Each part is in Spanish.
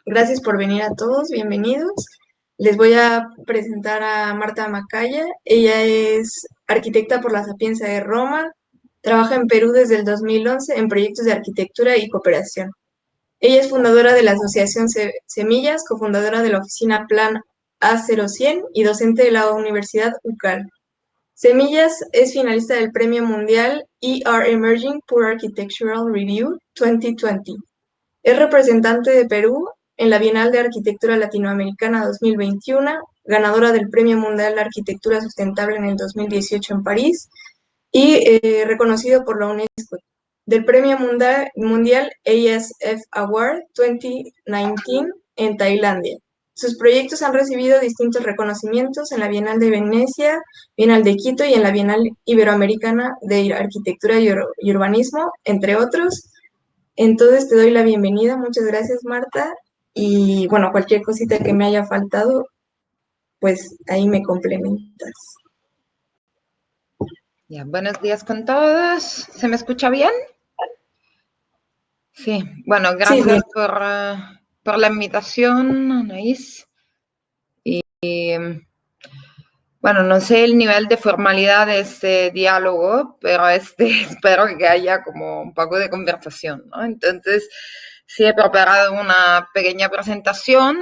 Gracias por venir a todos, bienvenidos. Les voy a presentar a Marta Macaya. Ella es arquitecta por la Sapienza de Roma, trabaja en Perú desde el 2011 en proyectos de arquitectura y cooperación. Ella es fundadora de la Asociación Semillas, cofundadora de la oficina Plan A0100 y docente de la Universidad UCAL. Semillas es finalista del Premio Mundial ER Emerging Poor Architectural Review 2020. Es representante de Perú en la Bienal de Arquitectura Latinoamericana 2021, ganadora del Premio Mundial de Arquitectura Sustentable en el 2018 en París y reconocido por la UNESCO. Del Premio Mundial ASF Award 2019 en Tailandia. Sus proyectos han recibido distintos reconocimientos en la Bienal de Venecia, Bienal de Quito y en la Bienal Iberoamericana de Arquitectura y Urbanismo, entre otros. Entonces te doy la bienvenida, muchas gracias Marta, y bueno, cualquier cosita que me haya faltado, pues ahí me complementas. Ya, buenos días con todos. ¿Se me escucha bien? Sí, bueno, gracias Sí, por la invitación, Anaís. Y bueno, no sé el nivel de formalidad de este diálogo, pero espero que haya como un poco de conversación, ¿no? Entonces, sí he preparado una pequeña presentación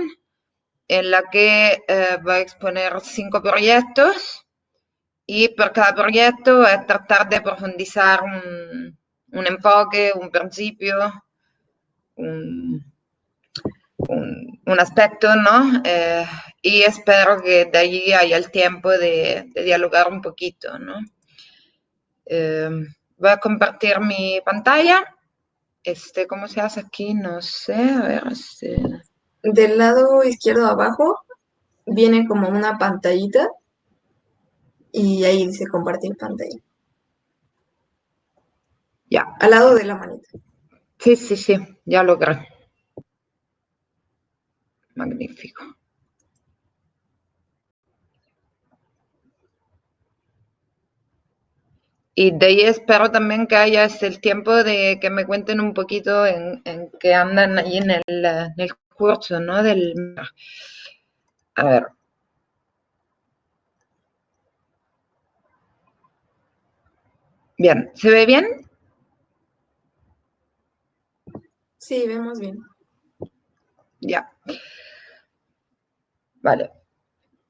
en la que voy a exponer 5 proyectos y por cada proyecto voy a tratar de profundizar un enfoque, un principio, un, un aspecto, ¿no? Y espero que de allí haya el tiempo de dialogar un poquito, ¿no? Voy a compartir mi pantalla. ¿Cómo se hace aquí? No sé, a ver. del lado izquierdo abajo viene como una pantallita y ahí dice compartir pantalla. Ya. Al lado de la manita. Sí, sí, sí, ya logré. Magnífico. Y de ahí espero también que haya el tiempo de que me cuenten un poquito en qué andan ahí en el curso, ¿no? A ver. Bien, ¿se ve bien? Sí, vemos bien. Ya. Vale.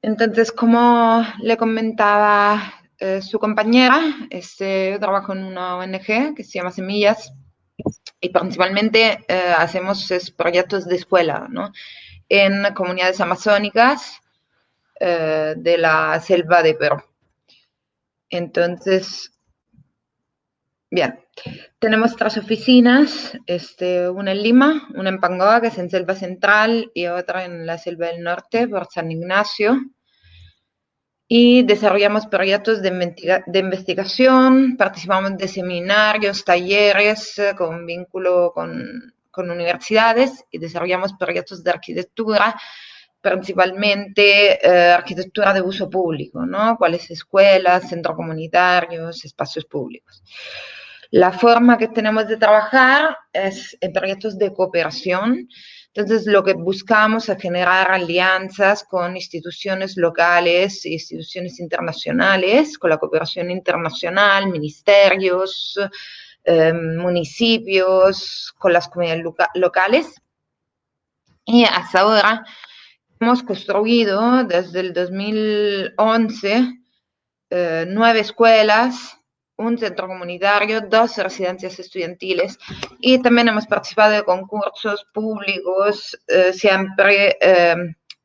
Entonces, como le comentaba su compañera, yo trabajo en una ONG que se llama Semillas y principalmente hacemos proyectos de escuela, ¿no? En comunidades amazónicas de la selva de Perú. Entonces, bien, tenemos 3 oficinas, una en Lima, una en Pangoa, que es en Selva Central, y otra en la Selva del Norte, por San Ignacio. Y desarrollamos proyectos de investigación, participamos de seminarios, talleres con vínculo con universidades y desarrollamos proyectos de arquitectura, principalmente arquitectura de uso público, ¿no? ¿Cuáles escuelas, centros comunitarios, espacios públicos? La forma que tenemos de trabajar es en proyectos de cooperación. Entonces, lo que buscamos es generar alianzas con instituciones locales e instituciones internacionales, con la cooperación internacional, ministerios, municipios, con las comunidades locales. Y hasta ahora hemos construido desde el 2011 9 escuelas, un centro comunitario, 2 residencias estudiantiles y también hemos participado de concursos públicos siempre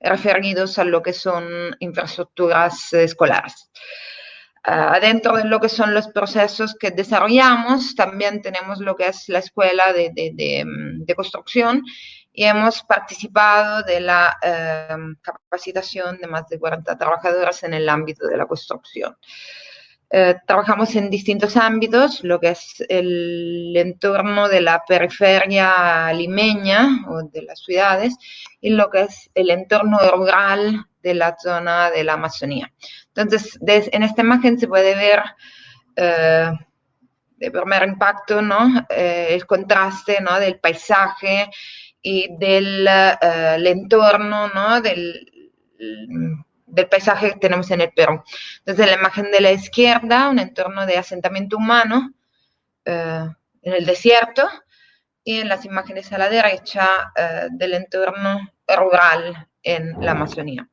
referidos a lo que son infraestructuras escolares. Dentro de lo que son los procesos que desarrollamos, también tenemos lo que es la escuela de construcción y hemos participado de la capacitación de más de 40 trabajadores en el ámbito de la construcción. Trabajamos en distintos ámbitos, lo que es el entorno de la periferia limeña o de las ciudades y lo que es el entorno rural de la zona de la Amazonía. Entonces, en esta imagen se puede ver de primer impacto, ¿no? El contraste, ¿no? Del paisaje y del el entorno, ¿no? Del paisaje que tenemos en el Perú. Entonces, la imagen de la izquierda, un entorno de asentamiento humano en el desierto, y en las imágenes a la derecha del entorno rural en la Amazonía.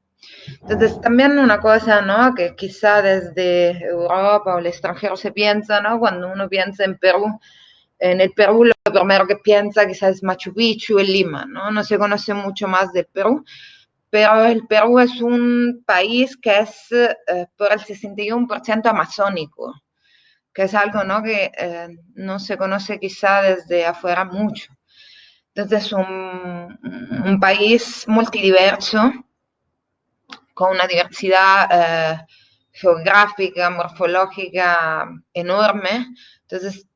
Entonces, también una cosa, ¿no? Que quizá desde Europa o el extranjero se piensa, ¿no? Cuando uno piensa en el Perú lo primero que piensa quizás es Machu Picchu y Lima, ¿no? No se conoce mucho más del Perú, pero el Perú es un país que es por el 61% amazónico, que es algo, ¿no? Que no se conoce quizá desde afuera mucho. Entonces, un país multidiverso, con una diversidad geográfica, morfológica enorme. Entonces,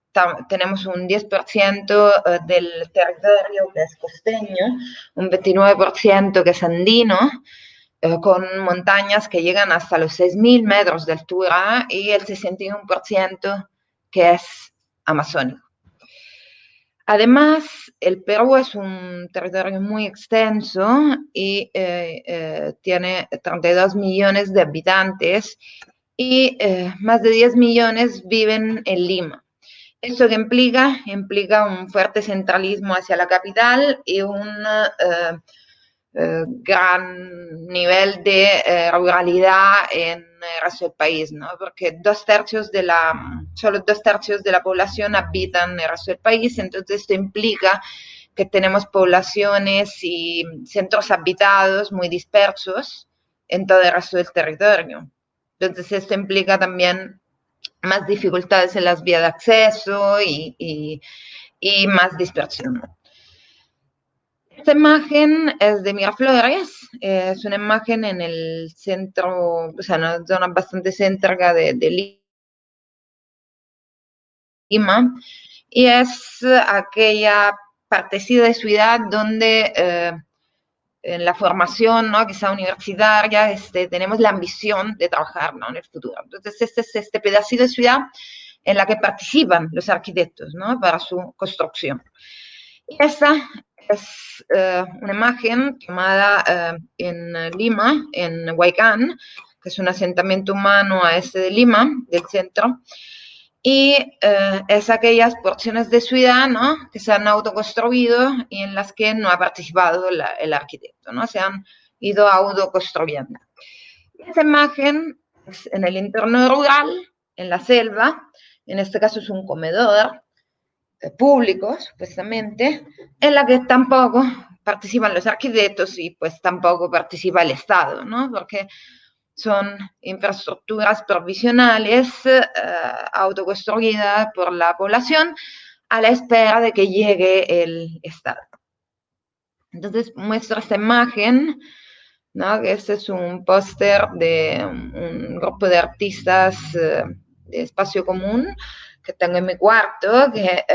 tenemos un 10% del territorio que es costeño, un 29% que es andino, con montañas que llegan hasta los 6.000 metros de altura, y el 61% que es amazónico. Además, el Perú es un territorio muy extenso y tiene 32 millones de habitantes, y más de 10 millones viven en Lima. ¿Esto qué implica? Implica un fuerte centralismo hacia la capital y un gran nivel de ruralidad en el resto del país, ¿no? Porque solo 2/3 de la población habitan en el resto del país. Entonces esto implica que tenemos poblaciones y centros habitados muy dispersos en todo el resto del territorio. Entonces esto implica también más dificultades en las vías de acceso y más dispersión. Esta imagen es de Miraflores, es una imagen en el centro, o sea, en una zona bastante céntrica de Lima, y es aquella partecita de ciudad donde en la formación, ¿no? Quizá universitaria, tenemos la ambición de trabajar, ¿no? En el futuro. Entonces, este es este pedacito de ciudad en la que participan los arquitectos, ¿no? Para su construcción. Y esta es una imagen tomada en Lima, en Huaycán, que es un asentamiento humano a este de Lima, del centro, y es aquellas porciones de ciudad, ¿no? Que se han autoconstruido y en las que no ha participado el arquitecto, ¿no? Se han ido autoconstruyendo. Esta imagen es en el entorno rural, en la selva, en este caso es un comedor público, supuestamente, en la que tampoco participan los arquitectos y pues tampoco participa el Estado, ¿no? Porque son infraestructuras provisionales autoconstruidas por la población a la espera de que llegue el Estado. Entonces muestro esta imagen, ¿no? Que este es un póster de un grupo de artistas de espacio común que tengo en mi cuarto, que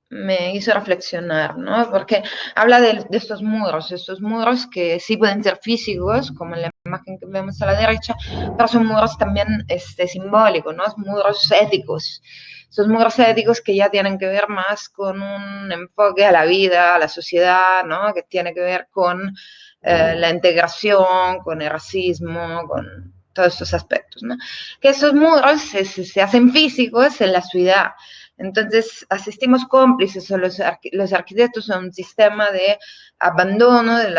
me hizo reflexionar, ¿no? Porque habla de estos muros que sí pueden ser físicos, como en la imagen que vemos a la derecha, pero son muros también simbólicos, ¿no? Muros éticos. Esos muros éticos que ya tienen que ver más con un enfoque a la vida, a la sociedad, ¿no? Que tiene que ver con la integración, con el racismo, con todos estos aspectos, ¿no? Que esos muros se hacen físicos en la ciudad. Entonces, asistimos cómplices o los arquitectos a un sistema de abandono de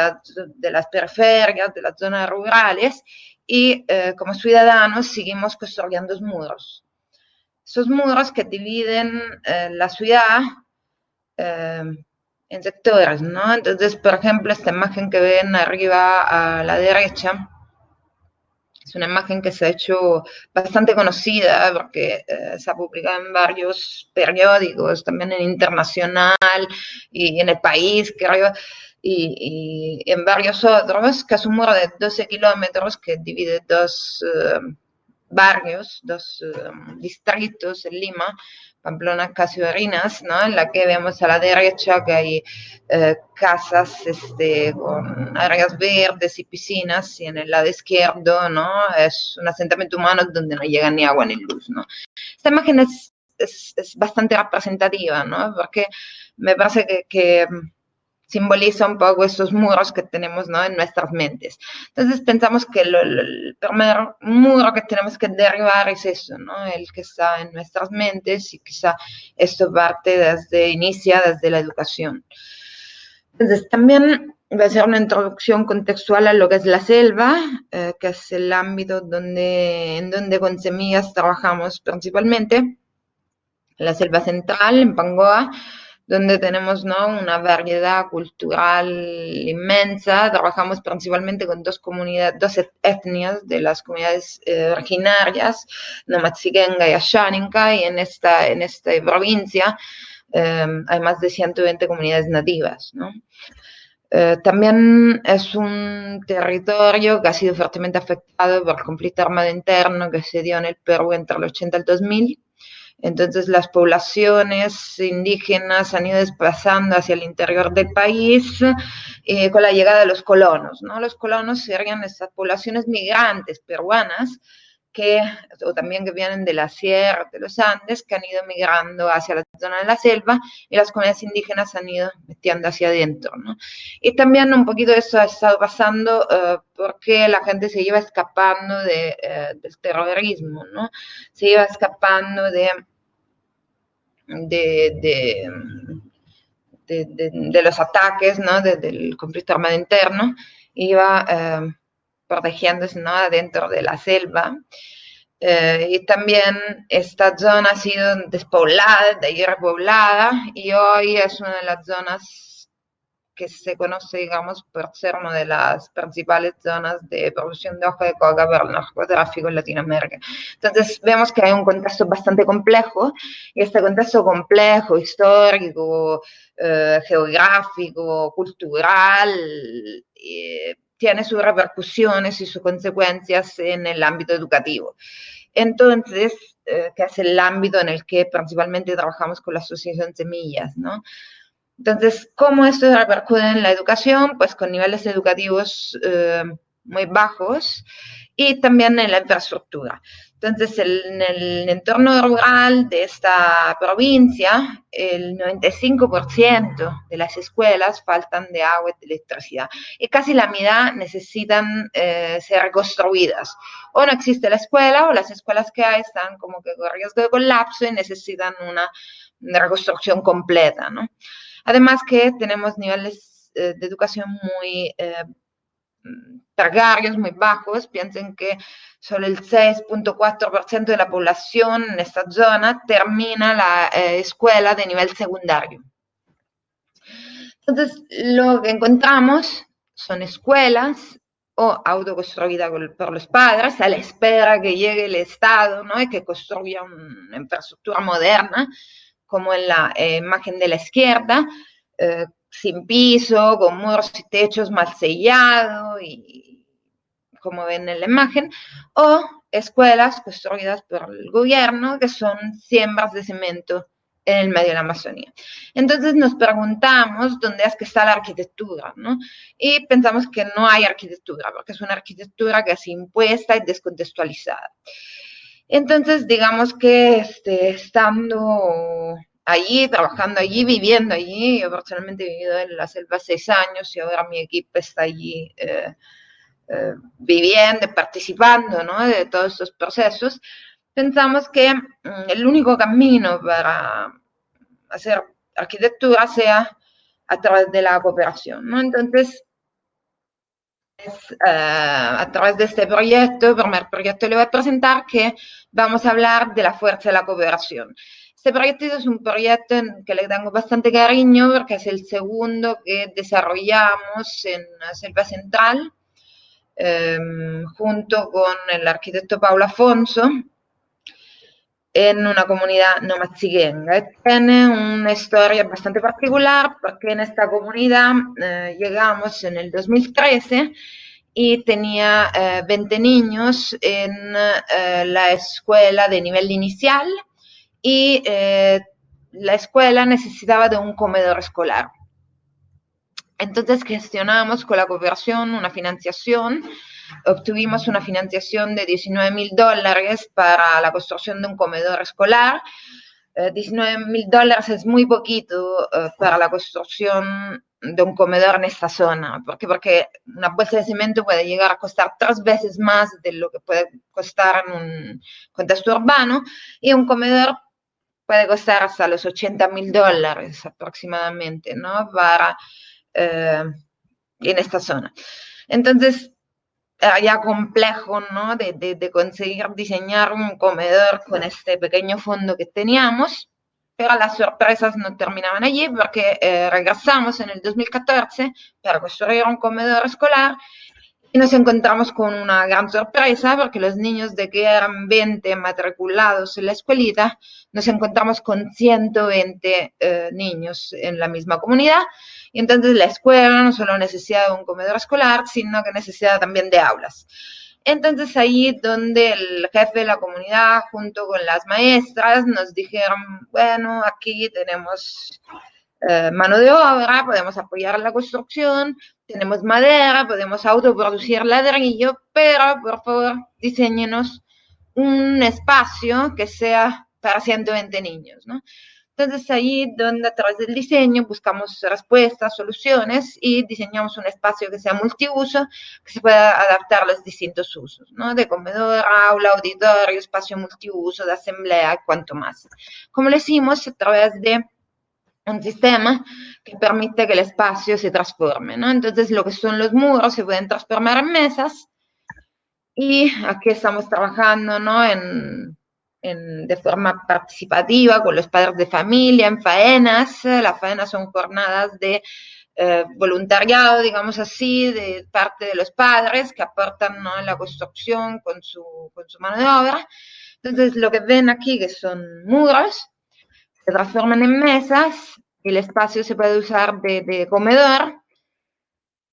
las periferias, de las zonas rurales, y como ciudadanos seguimos construyendo muros. Esos muros que dividen la ciudad en sectores, ¿no? Entonces, por ejemplo, esta imagen que ven arriba a la derecha es una imagen que se ha hecho bastante conocida porque se ha publicado en varios periódicos, también en Internacional y en El País, creo, y en varios otros, que es un muro de 12 kilómetros que divide dos barrios, dos distritos en Lima, Pamplona, Casiodarinas, ¿no? En la que vemos a la derecha que hay casas con áreas verdes y piscinas, y en el lado izquierdo, ¿no? Es un asentamiento humano donde no llega ni agua ni luz, ¿no? Esta imagen es bastante representativa, ¿no? Porque me parece que simboliza un poco estos muros que tenemos, ¿no?, en nuestras mentes. Entonces pensamos que el primer muro que tenemos que derribar es eso, ¿no?, el que está en nuestras mentes, y quizá esto inicia desde la educación. Entonces también voy a hacer una introducción contextual a lo que es la selva, que es el ámbito en donde con semillas trabajamos principalmente. La selva central, en Pangoa, donde tenemos, ¿no?, una variedad cultural inmensa. Trabajamos principalmente con dos etnias de las comunidades originarias, Nomatsigenga y Ashaninka, y en esta provincia hay más de 120 comunidades nativas, ¿no? También es un territorio que ha sido fuertemente afectado por el conflicto armado interno que se dio en el Perú entre el 80 y el 2000. Entonces las poblaciones indígenas han ido desplazando hacia el interior del país con la llegada de los colonos, ¿no? Los colonos serían estas poblaciones migrantes peruanas o también que vienen de la sierra de los Andes, que han ido migrando hacia la zona de la selva, y las comunidades indígenas han ido metiendo hacia adentro, ¿no? Y también un poquito eso ha estado pasando porque la gente se iba escapando del terrorismo, ¿no? Se iba escapando de los ataques, ¿no?, del conflicto armado interno, iba protegiéndose, ¿no?, dentro de la selva. Y también esta zona ha sido despoblada, de ahí repoblada, y hoy es una de las zonas que se conoce, digamos, por ser una de las principales zonas de producción de hoja de coca para el narcotráfico en Latinoamérica. Entonces vemos que hay un contexto bastante complejo, y este contexto complejo, histórico, geográfico, cultural, tiene sus repercusiones y sus consecuencias en el ámbito educativo. Entonces, que es el ámbito en el que principalmente trabajamos con la Asociación Semillas, ¿no? Entonces, ¿cómo esto repercute en la educación? Pues con niveles educativos muy bajos, y también en la infraestructura. Entonces, en el entorno rural de esta provincia, el 95% de las escuelas faltan de agua y de electricidad, y casi la mitad necesitan ser reconstruidas. O no existe la escuela, o las escuelas que hay están como que con riesgo de colapso y necesitan una reconstrucción completa, ¿no? Además que tenemos niveles de educación muy precarios, muy bajos. Piensen que solo el 6.4% de la población en esta zona termina la escuela de nivel secundario. Entonces, lo que encontramos son escuelas o autoconstruidas por los padres a la espera que llegue el Estado, ¿no?, y que construya una infraestructura moderna, como en la imagen de la izquierda, sin piso, con muros y techos mal sellados, y como ven en la imagen, o escuelas construidas por el gobierno, que son siembras de cemento en el medio de la Amazonía. Entonces nos preguntamos dónde es que está la arquitectura, ¿no? Y pensamos que no hay arquitectura, porque es una arquitectura que es impuesta y descontextualizada. Entonces, digamos que estando allí, trabajando allí, viviendo allí, yo personalmente he vivido en la selva 6 años, y ahora mi equipo está allí viviendo, participando, ¿no?, de todos estos procesos. Pensamos que el único camino para hacer arquitectura sea a través de la cooperación, ¿no? Entonces, a través de este proyecto, el primer proyecto le voy a presentar, que vamos a hablar de la fuerza de la cooperación. Este proyecto es un proyecto en que le tengo bastante cariño, porque es el segundo que desarrollamos en la Selva Central, junto con el arquitecto Paulo Afonso, en una comunidad nomadsiguenga. Tiene una historia bastante particular, porque en esta comunidad llegamos en el 2013 y tenía 20 niños en la escuela de nivel inicial, y la escuela necesitaba de un comedor escolar. Entonces gestionamos con la cooperación una financiación. Obtuvimos una financiación de $19,000 para la construcción de un comedor escolar. $19.000 es muy poquito para la construcción de un comedor en esta zona. ¿Por qué? Porque una bolsa de cemento puede llegar a costar 3 veces más de lo que puede costar en un contexto urbano, y un comedor puede costar hasta los $80.000 aproximadamente, ¿no? En esta zona. Entonces, era ya complejo, ¿no? De conseguir diseñar un comedor con este pequeño fondo que teníamos, pero las sorpresas no terminaban allí, porque regresamos en el 2014 para construir un comedor escolar y nos encontramos con una gran sorpresa, porque los niños, de que eran 20 matriculados en la escuelita, nos encontramos con 120 niños en la misma comunidad. Y entonces la escuela no solo necesitaba un comedor escolar, sino que necesitaba también de aulas. Entonces ahí donde el jefe de la comunidad junto con las maestras nos dijeron, bueno, aquí tenemos mano de obra, podemos apoyar la construcción, tenemos madera, podemos autoproducir ladrillo, pero por favor diseñenos un espacio que sea para 120 niños, ¿no? Entonces ahí donde a través del diseño buscamos respuestas, soluciones, y diseñamos un espacio que sea multiuso, que se pueda adaptar a los distintos usos, ¿no? De comedor, aula, auditorio, espacio multiuso, de asamblea y cuanto más. Como lo hicimos a través de un sistema que permite que el espacio se transforme, ¿no? Entonces lo que son los muros se pueden transformar en mesas, y aquí estamos trabajando, ¿no? De forma participativa con los padres de familia, en faenas. Las faenas son jornadas de voluntariado, digamos así, de parte de los padres que aportan, ¿no?, en la construcción con su mano de obra. Entonces lo que ven aquí, que son muros, se transforman en mesas, y el espacio se puede usar de comedor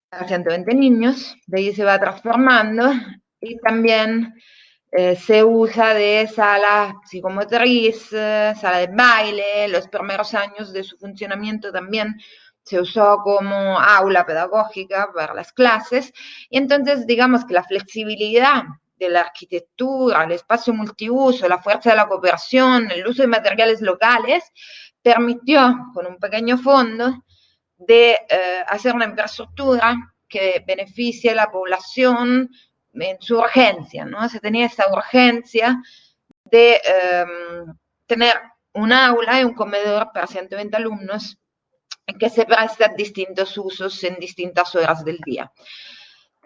para 120 niños, de ahí se va transformando, y también se usa de sala psicomotriz, sala de baile. Los primeros años de su funcionamiento también se usó como aula pedagógica para las clases, y entonces digamos que la flexibilidad de la arquitectura, el espacio multiuso, la fuerza de la cooperación, el uso de materiales locales, permitió, con un pequeño fondo, de hacer una infraestructura que beneficie a la población en su urgencia, ¿no? Se tenía esta urgencia de tener un aula y un comedor para 120 alumnos que se presta a distintos usos en distintas horas del día.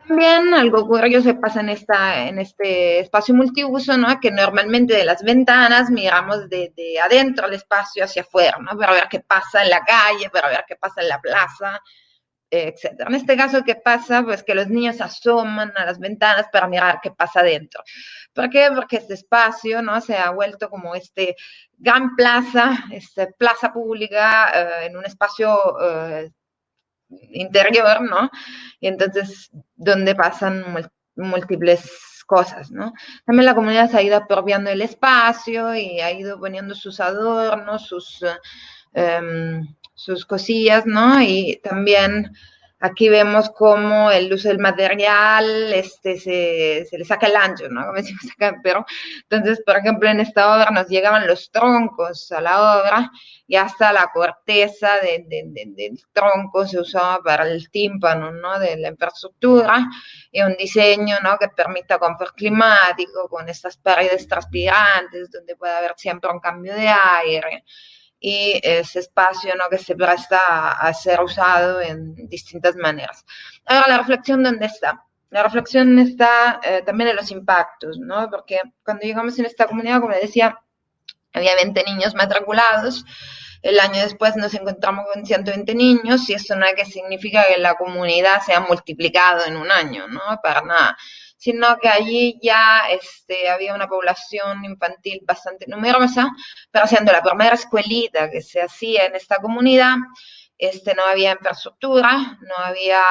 También algo curioso pasa en este espacio multiuso, ¿no? Que normalmente de las ventanas miramos de adentro al espacio hacia afuera, ¿no? Para ver qué pasa en la calle, para ver qué pasa en la plaza, etc. En este caso, ¿qué pasa? Pues que los niños asoman a las ventanas para mirar qué pasa adentro. ¿Por qué? Porque este espacio, ¿no?, se ha vuelto como gran plaza, plaza pública, en un espacio interior, ¿no? Y entonces, donde pasan múltiples cosas, ¿no? También la comunidad se ha ido apropiando el espacio y ha ido poniendo sus adornos, sus cosillas, ¿no? Y también aquí vemos cómo el uso del material se le saca el ancho, ¿no? Como decimos acá, pero entonces, por ejemplo, en esta obra nos llegaban los troncos a la obra, y hasta la corteza del tronco se usaba para el tímpano, ¿no?, de la infraestructura, y un diseño, ¿no?, que permita confort climático, con estas paredes transpirantes, donde puede haber siempre un cambio de aire, y ese espacio, ¿no?, que se presta a ser usado en distintas maneras. Ahora, ¿la reflexión dónde está? La reflexión está también en los impactos, ¿no? Porque cuando llegamos en esta comunidad, como decía, había 20 niños matriculados. El año después nos encontramos con 120 niños, y esto no es que significa que la comunidad se ha multiplicado en un año, ¿no? Para nada. Sino que allí ya había una población infantil bastante numerosa, pero siendo la primera escuelita que se hacía en esta comunidad, no había infraestructura, no había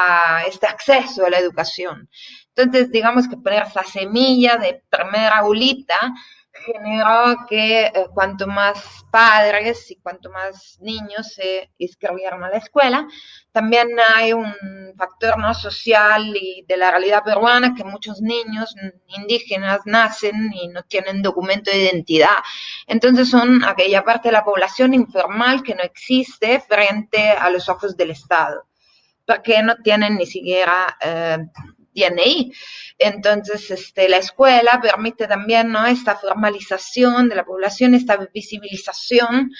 este acceso a la educación. Entonces, digamos que poner esa semilla de primera aulita generó que cuanto más padres y cuanto más niños se inscribieron a la escuela, también hay un factor no social y de la realidad peruana que muchos niños indígenas nacen y no tienen documento de identidad. Entonces son aquella parte de la población informal que no existe frente a los ojos del Estado, porque no tienen ni siquiera DNI. Entonces, la escuela permite también, ¿no?, esta formalización de la población, esta visibilización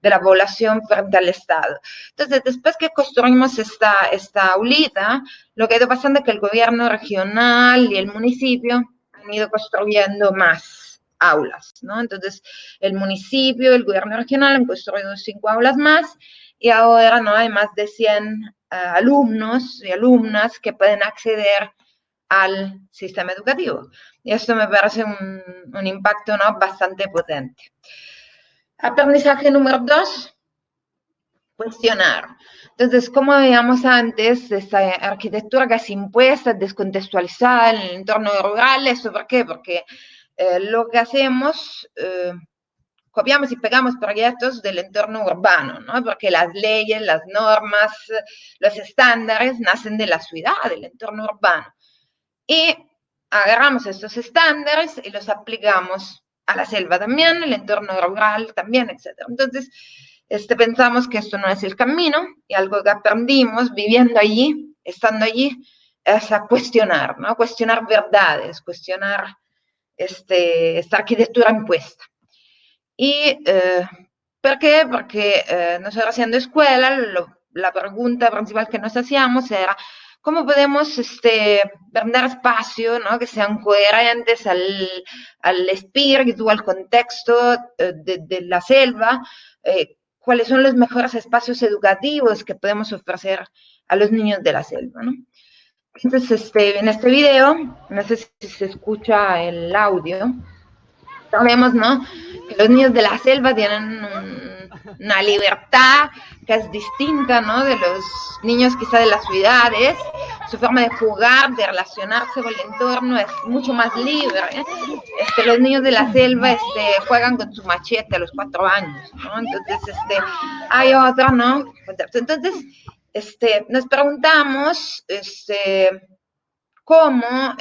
de la población frente al Estado. Entonces, después que construimos esta aulita, lo que ha ido pasando es que el gobierno regional y el municipio han ido construyendo más aulas, ¿no? Entonces, el municipio y el gobierno regional han construido 5 aulas más y ahora, ¿no?, hay más de 100 alumnos y alumnas que pueden acceder al sistema educativo. Y esto me parece un impacto, ¿no?, bastante potente. Aprendizaje número 2, cuestionar. Entonces, como veíamos antes, esta arquitectura casi impuesta, descontextualizada en el entorno rural, ¿eso por qué? Porque lo que hacemos, copiamos y pegamos proyectos del entorno urbano, ¿no? Porque las leyes, las normas, los estándares nacen de la ciudad, del entorno urbano. Y agarramos estos estándares y los aplicamos a la selva también, el entorno rural también, etc. Entonces, pensamos que esto no es el camino y algo que aprendimos viviendo allí, estando allí, es a cuestionar, ¿no? Cuestionar verdades, cuestionar esta arquitectura impuesta. ¿Y por qué? Porque nosotros haciendo escuela, la pregunta principal que nos hacíamos era ¿cómo podemos brindar espacio, ¿no?, que sean coherentes al espíritu, al contexto de la selva? ¿Cuáles son los mejores espacios educativos que podemos ofrecer a los niños de la selva, ¿no? Entonces, en este video, no sé si se escucha el audio, sabemos, ¿no?, que los niños de la selva tienen una libertad que es distinta, ¿no?, de los niños quizá de las ciudades. Su forma de jugar, de relacionarse con el entorno es mucho más libre. Los niños de la selva juegan con su machete a los 4 años, ¿no? Entonces, hay otro, ¿no? Entonces, nos preguntamos cómo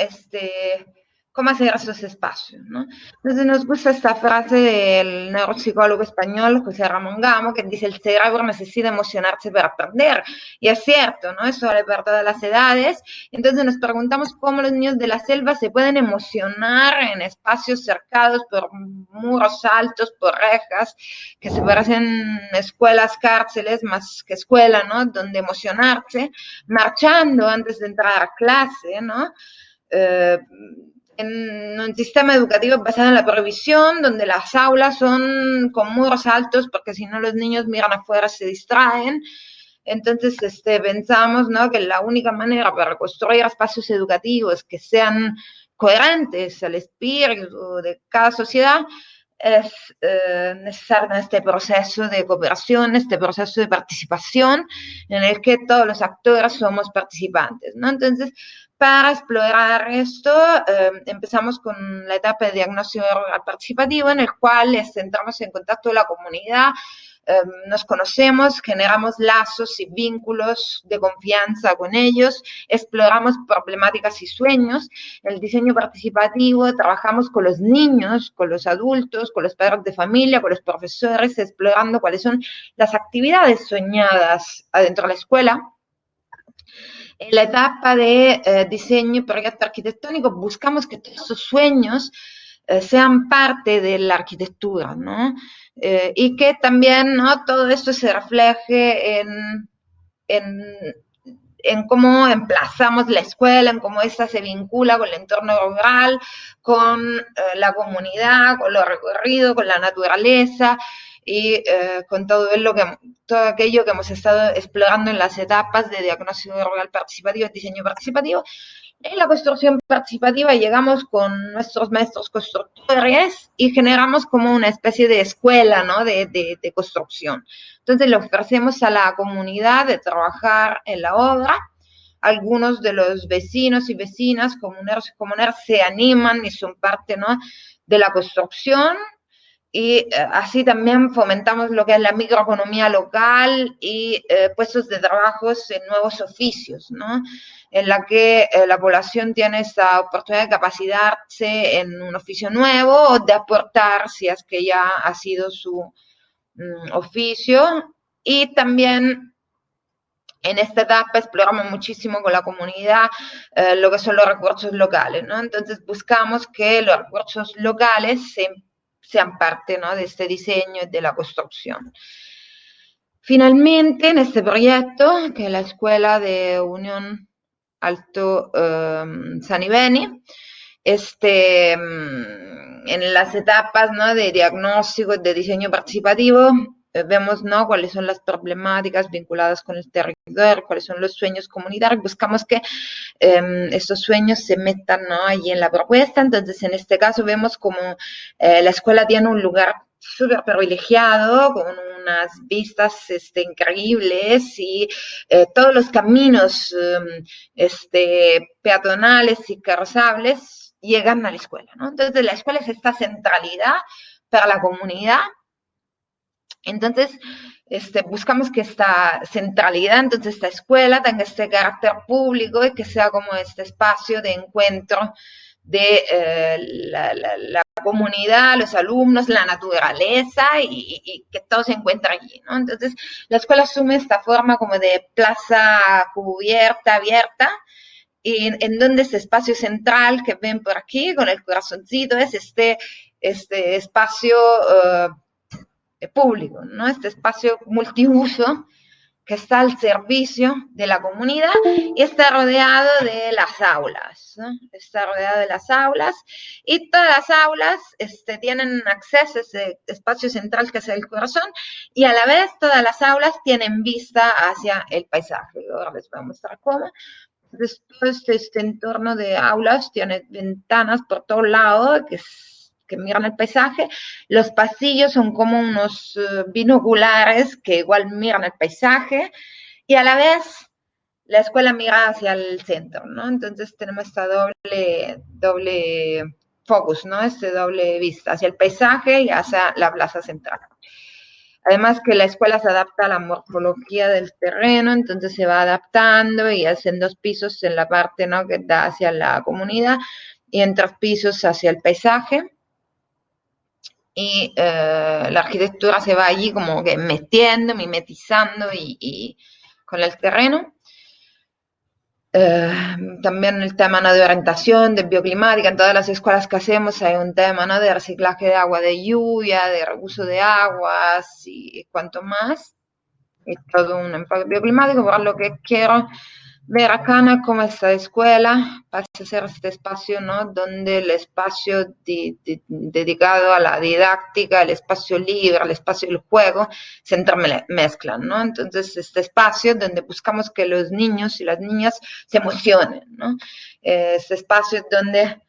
hacer esos espacios, ¿no? Entonces nos gusta esta frase del neuropsicólogo español José Ramón Gamo, que dice: el cerebro necesita emocionarse para aprender, y es cierto, ¿no? Eso vale para todas las edades. Entonces nos preguntamos cómo los niños de la selva se pueden emocionar en espacios cercados por muros altos, por rejas, que se parecen escuelas, cárceles, más que escuela, ¿no?, donde emocionarse, marchando antes de entrar a clase, ¿no? En un sistema educativo basado en la prohibición, donde las aulas son con muros altos, porque si no los niños miran afuera, se distraen. Entonces, pensamos, ¿no?, que la única manera para construir espacios educativos que sean coherentes al espíritu de cada sociedad es necesario este proceso de cooperación, este proceso de participación en el que todos los actores somos participantes, ¿no? Entonces, para explorar esto, empezamos con la etapa de diagnóstico rural participativo, en el cual entramos en contacto con la comunidad, nos conocemos, generamos lazos y vínculos de confianza con ellos, exploramos problemáticas y sueños. En el diseño participativo trabajamos con los niños, con los adultos, con los padres de familia, con los profesores, explorando cuáles son las actividades soñadas adentro de la escuela. En la etapa de diseño y proyecto arquitectónico buscamos que todos esos sueños sean parte de la arquitectura, ¿no? Y que también, ¿no?, todo esto se refleje en cómo emplazamos la escuela, en cómo esta se vincula con el entorno rural, con la comunidad, con lo recorrido, con la naturaleza y con todo aquello que hemos estado explorando en las etapas de diagnóstico rural participativo y diseño participativo. En la construcción participativa llegamos con nuestros maestros constructores y generamos como una especie de escuela, ¿no?, de construcción. Entonces le ofrecemos a la comunidad de trabajar en la obra. Algunos de los vecinos y vecinas comuneros se animan y son parte, ¿no?, de la construcción, y así también fomentamos lo que es la microeconomía local y puestos de trabajos en nuevos oficios, ¿no? En la que la población tiene esta oportunidad de capacitarse en un oficio nuevo o de aportar si es que ya ha sido su oficio. Y también en esta etapa exploramos muchísimo con la comunidad lo que son los recursos locales, ¿no? Entonces buscamos que los recursos locales sean parte, ¿no?, de este diseño y de la construcción. Finalmente, en este proyecto, que es la Escuela de Unión Alto Sanibeni, en las etapas, ¿no?, de diagnóstico y de diseño participativo, vemos, ¿no?, cuáles son las problemáticas vinculadas con el territorio, cuáles son los sueños comunitarios. Buscamos que estos sueños se metan, ¿no?, allí en la propuesta. Entonces, en este caso vemos como la escuela tiene un lugar súper privilegiado, con unas vistas increíbles, y todos los caminos peatonales y carrozables llegan a la escuela, ¿no? Entonces, la escuela es esta centralidad para la comunidad. Entonces, buscamos que esta centralidad, entonces esta escuela tenga este carácter público y que sea como este espacio de encuentro de la comunidad, los alumnos, la naturaleza, y que todo se encuentra allí, ¿no? Entonces, la escuela asume esta forma como de plaza cubierta, abierta, y en donde este espacio central que ven por aquí con el corazoncito es este espacio público, ¿no? Este espacio multiuso que está al servicio de la comunidad y está rodeado de las aulas, ¿no? Está rodeado de las aulas, y todas las aulas tienen acceso a ese espacio central que es el corazón, y a la vez todas las aulas tienen vista hacia el paisaje. Ahora les voy a mostrar cómo. Entonces, todo este entorno de aulas tiene ventanas por todo lado que miran el paisaje. Los pasillos son como unos binoculares que igual miran el paisaje, y a la vez la escuela mira hacia el centro, ¿no? Entonces tenemos esta doble focus, ¿no? Doble vista hacia el paisaje y hacia la plaza central. Además que la escuela se adapta a la morfología del terreno, entonces se va adaptando y hacen 2 pisos en la parte, ¿no?, que da hacia la comunidad, y en 3 pisos hacia el paisaje. Y la arquitectura se va allí como que metiendo, mimetizando y con el terreno. También el tema, ¿no?, de orientación, de bioclimática. En todas las escuelas que hacemos hay un tema, ¿no?, de reciclaje de agua de lluvia, de reuso de aguas y cuanto más. Y todo un enfoque bioclimático. Por lo que quiero ver acá, ¿no?, cómo esta escuela pasa a ser este espacio, ¿no?, donde el espacio dedicado a la didáctica, el espacio libre, el espacio del juego, se entremezclan, ¿no? Entonces, este espacio donde buscamos que los niños y las niñas se emocionen, ¿no? Este espacio donde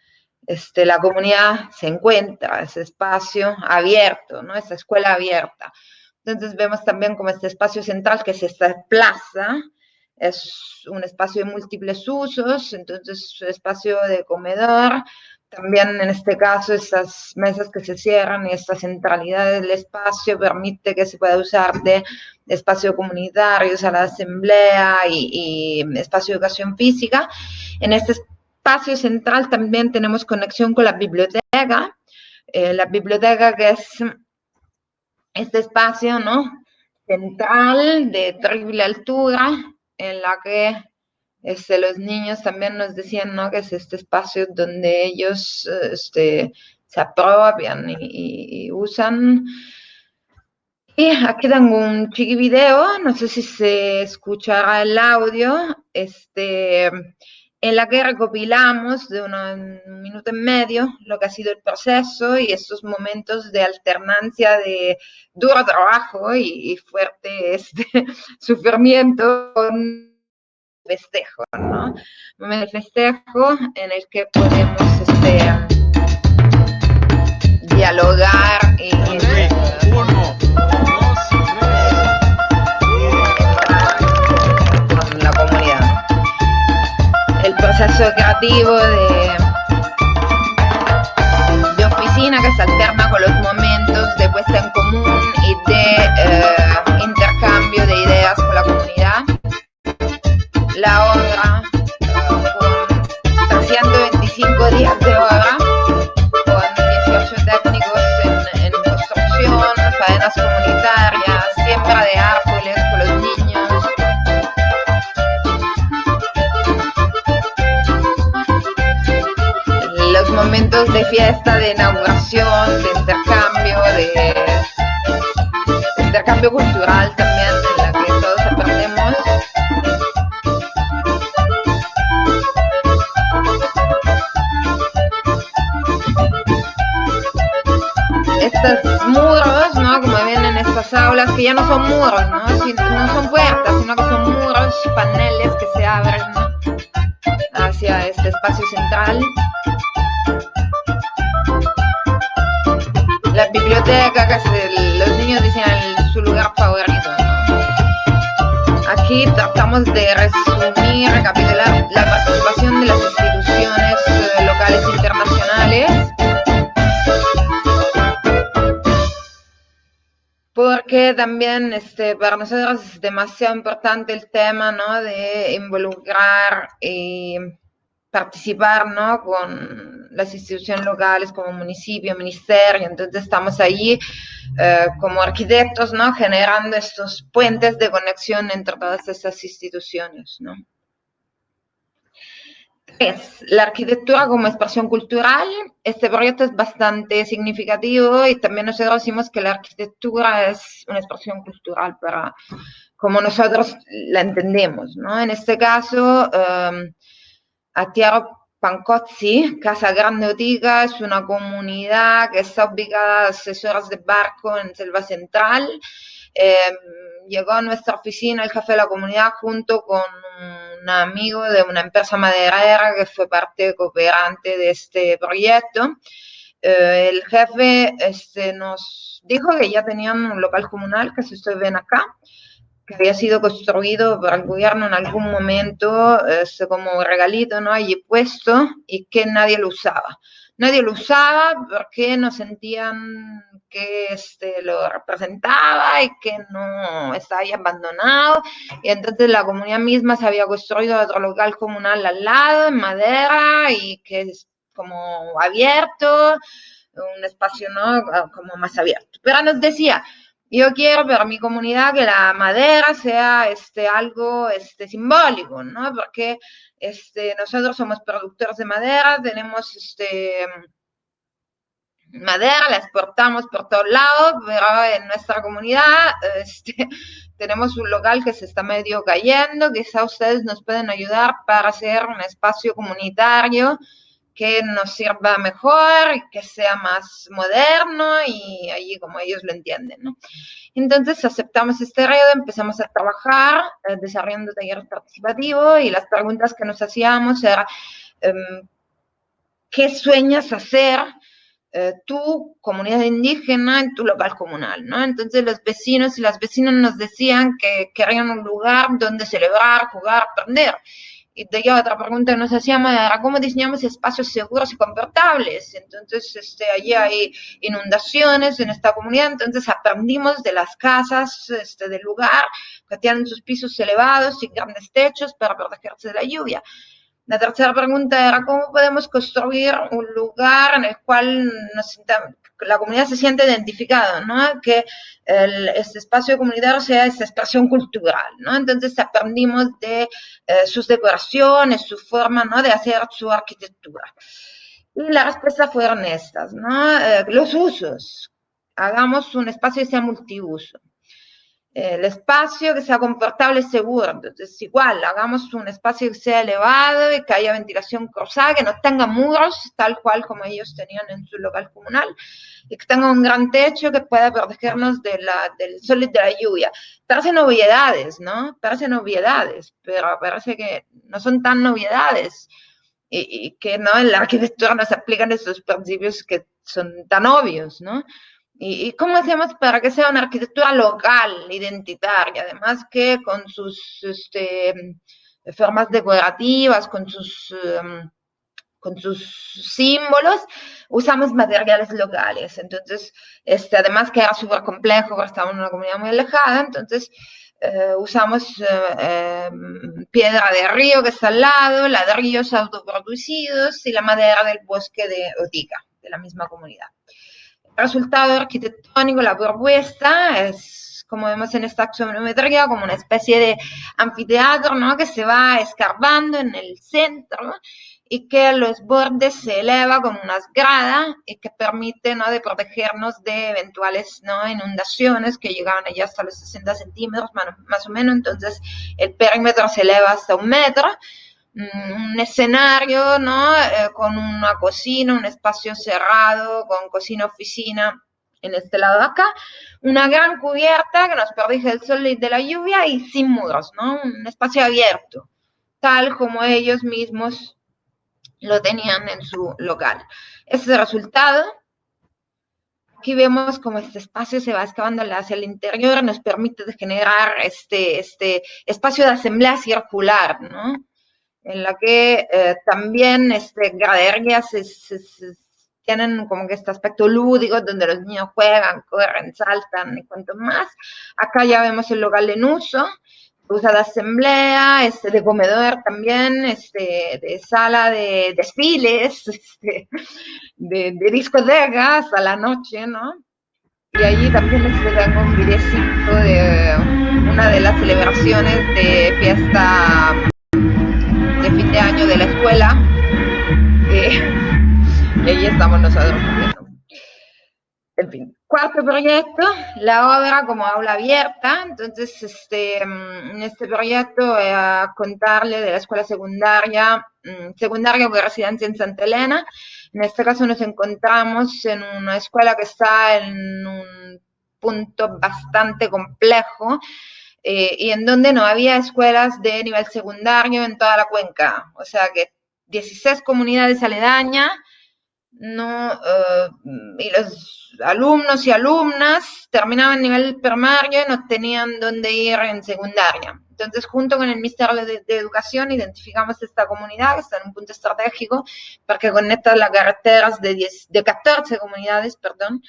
la comunidad se encuentra, ese espacio abierto, ¿no?, esta escuela abierta. Entonces, vemos también como este espacio central, que es esta plaza, es un espacio de múltiples usos. Entonces, espacio de comedor, también en este caso estas mesas que se cierran, y esta centralidad del espacio permite que se pueda usar de espacio comunitario, sala de asamblea y espacio de educación física. En este espacio central también tenemos conexión con la biblioteca que es este espacio, ¿no?, central de terrible altura, en la que los niños también nos decían, ¿no?, que es este espacio donde ellos se apropian y usan. Y aquí tengo un chiqui video, no sé si se escuchará el audio, en la que recopilamos de un minuto y medio lo que ha sido el proceso y estos momentos de alternancia de duro trabajo y fuerte sufrimiento con festejo, ¿no? Un momento de festejo en el que podemos dialogar y con la comunidad, ¿no? El proceso creativo de oficina se alterna con los momentos de puesta en común y de intercambio de ideas con la comunidad. La obra con 325 días de obra, con 18 técnicos en construcción, faenas comunitarias, siembra de árboles con los niños. Los momentos de fiesta, de inauguración, de intercambio cultural también, en la que todos aprendemos. Estos muros, ¿no? Como ven en estas aulas, que ya no son muros, ¿no? No son puertas, sino que son muros, paneles que se abren, ¿no? Hacia este espacio central. La biblioteca, que los niños dicen su lugar favorito, ¿no? Aquí tratamos de resumir, recapitular la participación de las instituciones locales e internacionales, porque también para nosotros es demasiado importante el tema, ¿no? De involucrar y participar, ¿no? Con las instituciones locales como municipio, ministerio. Entonces estamos allí como arquitectos, ¿no? Generando estos puentes de conexión entre todas estas instituciones, ¿no? La arquitectura como expresión cultural. Este proyecto es bastante significativo y también nosotros decimos que la arquitectura es una expresión cultural para como nosotros la entendemos, ¿no? En este caso, Atiaro Pancozzi, Casa Grande Otica, es una comunidad que está ubicada a 6 horas de barco en Selva Central. Llegó a nuestra oficina el jefe de la comunidad junto con un amigo de una empresa maderera que fue parte cooperante de este proyecto. El jefe nos dijo que ya tenían un local comunal, que si ustedes ven acá, que había sido construido por el gobierno en algún momento como regalito, ¿no? Allí puesto, y que nadie lo usaba. Nadie lo usaba porque no sentían que lo representaba y que no estaba ahí abandonado. Y entonces la comunidad misma se había construido otro local comunal al lado, en madera, y que es como abierto, un espacio, ¿no? Como más abierto. Pero nos decía, yo quiero para mi comunidad que la madera sea algo simbólico, ¿no? Porque nosotros somos productores de madera, tenemos madera, la exportamos por todos lados, pero en nuestra comunidad tenemos un local que se está medio cayendo, quizá ustedes nos pueden ayudar para hacer un espacio comunitario que nos sirva mejor, que sea más moderno y allí como ellos lo entienden, ¿no? Entonces aceptamos este reto, empezamos a trabajar desarrollando talleres participativos y las preguntas que nos hacíamos era ¿qué sueñas hacer tu comunidad indígena en tu local comunal, ¿no? Entonces los vecinos y las vecinas nos decían que querían un lugar donde celebrar, jugar, aprender. Y de ahí otra pregunta que nos hacíamos era cómo diseñamos espacios seguros y confortables. Entonces, allí hay inundaciones en esta comunidad, entonces aprendimos de las casas del lugar que tienen sus pisos elevados y grandes techos para protegerse de la lluvia. La tercera pregunta era cómo podemos construir un lugar en el cual la comunidad se siente identificada, ¿no? Que este espacio comunitario sea esta expresión cultural, ¿no? Entonces aprendimos de sus decoraciones, su forma, ¿no? De hacer su arquitectura. Y las respuestas fueron estas, ¿no? Los usos. Hagamos un espacio que sea multiuso. El espacio que sea confortable y seguro. Entonces, igual, hagamos un espacio que sea elevado y que haya ventilación cruzada, que no tenga muros, tal cual como ellos tenían en su local comunal, y que tenga un gran techo que pueda protegernos del sol y de la lluvia. Parecen obviedades, ¿no? Parecen obviedades, pero parece que no son tan obviedades. Y que no en la arquitectura nos aplican esos principios que son tan obvios, ¿no? ¿Y cómo hacemos para que sea una arquitectura local, identitaria, además que con sus formas decorativas, con con sus símbolos, usamos materiales locales. Entonces, además que era súper complejo, porque estábamos en una comunidad muy alejada, entonces usamos piedra de río que está al lado, ladrillos autoproducidos y la madera del bosque de Otica, de la misma comunidad. El resultado arquitectónico, la propuesta, es, como vemos en esta axonometría, como una especie de anfiteatro, ¿no?, que se va escarbando en el centro y que los bordes se eleva con unas gradas y que permite, ¿no?, de protegernos de eventuales, ¿no?, inundaciones que llegaban allá hasta los 60 centímetros más o menos. Entonces el perímetro se eleva hasta 1 metro. Un escenario, ¿no?, con una cocina, un espacio cerrado, con cocina-oficina en este lado de acá, una gran cubierta que nos protege del sol y de la lluvia y sin muros, ¿no?, un espacio abierto, tal como ellos mismos lo tenían en su local. Ese es el resultado. Aquí vemos cómo este espacio se va excavando hacia el interior, nos permite generar este espacio de asamblea circular, ¿no?, en la que también graderías tienen como que este aspecto lúdico, donde los niños juegan, corren, saltan y cuanto más. Acá ya vemos el local en uso, usa de asamblea, de comedor también, de sala de desfiles, de discotecas a la noche, ¿no? Y allí también tengo un videocito de una de las celebraciones de fiesta de fin de año de la escuela, y ahí estamos nosotros también. En fin, cuarto proyecto, la obra como aula abierta. Entonces, en este proyecto voy a contarle de la escuela secundaria con residencia en Santa Elena. En este caso nos encontramos en una escuela que está en un punto bastante complejo, y en donde no había escuelas de nivel secundario en toda la cuenca. O sea que 16 comunidades aledañas, no, y los alumnos y alumnas terminaban nivel primario y no tenían dónde ir en secundaria. Entonces, junto con el Ministerio de Educación, identificamos esta comunidad que está en un punto estratégico porque conecta las carreteras de 14 comunidades, perdón,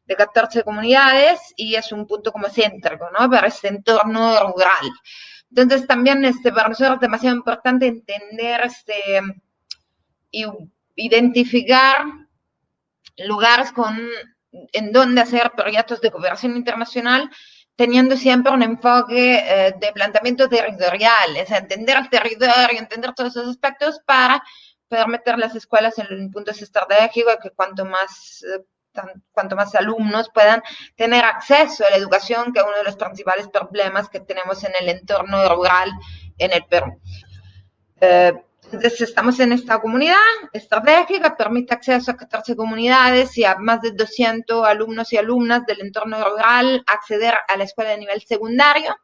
de 14 comunidades, y es un punto como céntrico, ¿no?, para este entorno rural. Entonces, también para nosotros es demasiado importante entender y identificar lugares en donde hacer proyectos de cooperación internacional, teniendo siempre un enfoque de planteamiento territorial, es entender el territorio, entender todos esos aspectos para poder meter las escuelas en puntos estratégicos, que cuanto más alumnos puedan tener acceso a la educación, que es uno de los principales problemas que tenemos en el entorno rural en el Perú. Entonces, estamos en esta comunidad estratégica, permite acceso a 14 comunidades y a más de 200 alumnos y alumnas del entorno rural acceder a la escuela de nivel secundario.